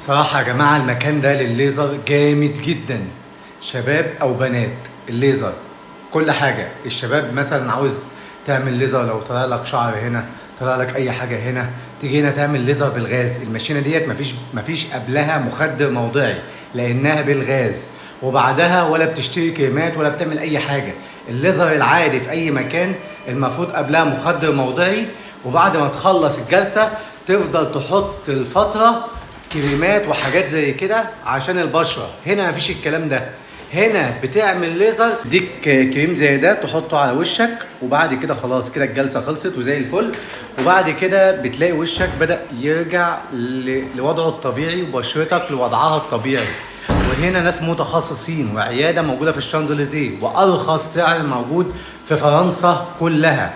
الصراحة يا جماعة المكان ده للليزر جامد جدا، شباب أو بنات. الليزر كل حاجة. الشباب مثلا عاوز تعمل ليزر، لو طلع لك شعر هنا، طلع لك أي حاجة هنا، تيجي هنا تعمل ليزر بالغاز. الماشينة ديت مفيش قبلها مخدر موضعي، لأنها بالغاز، وبعدها ولا بتشتري كريمات ولا بتعمل أي حاجة. الليزر العادي في أي مكان المفروض قبلها مخدر موضعي، وبعد ما تخلص الجلسة تفضل تحط الفترة كريمات وحاجات زي كده عشان البشره. هنا مفيش الكلام ده. هنا بتعمل ليزر، ديك كريم زي ده تحطه على وشك، وبعد كده خلاص كده الجلسه خلصت وزي الفل. وبعد كده بتلاقي وشك بدأ يرجع لوضعه الطبيعي وبشرتك لوضعها الطبيعي. وهنا ناس متخصصين وعياده موجوده في الشانزليزيه، وارخص سعر موجود في فرنسا كلها.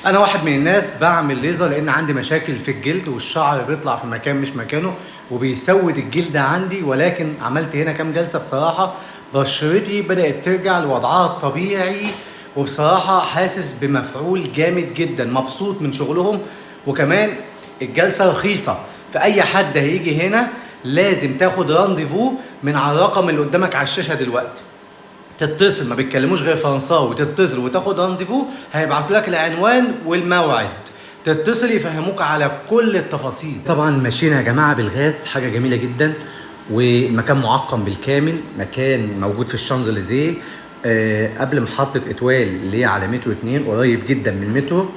انا واحد من الناس بعمل ليزر لان عندي مشاكل في الجلد، والشعر بيطلع في مكان مش مكانه وبيسود الجلد عندي. ولكن عملت هنا كام جلسه، بصراحه بشرتي بدات ترجع لوضعها الطبيعي، وبصراحه حاسس بمفعول جامد جدا، مبسوط من شغلهم. وكمان الجلسه رخيصه، فاي حد هيجي هنا لازم تاخد رانديفو من على الرقم اللي قدامك على الشاشه دلوقتي. تتصل، ما بيتكلموش غير فرنساوي، تتصل وتاخد رانديفو، هيبعتوا لك العنوان والموعد، تتصل يفهموك على كل التفاصيل. طبعا ماشيين يا جماعه بالغاز، حاجه جميله جدا، والمكان معقم بالكامل. مكان موجود في الشانزليزيه قبل محطه اتوال اللي هي على مترو 2، قريب جدا من المترو.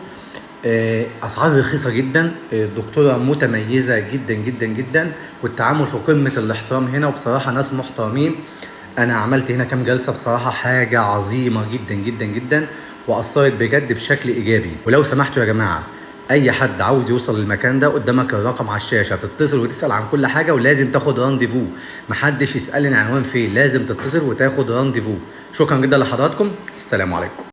اسعار رخيصه جدا، الدكتوره متميزه جدا جدا جدا، والتعامل في قمه الاحترام هنا، وبصراحه ناس محترمين. انا عملت هنا كام جلسه، بصراحه حاجه عظيمه جدا جدا جدا، واثرت بجد بشكل ايجابي. ولو سمحتوا يا جماعه، اي حد عاوز يوصل للمكان ده قدامك الرقم على الشاشه، تتصل وتسال عن كل حاجه، ولازم تاخد رانديفو. محدش يسالني عنوان فين، لازم تتصل وتاخد رانديفو. شكرا جدا لحضراتكم، السلام عليكم.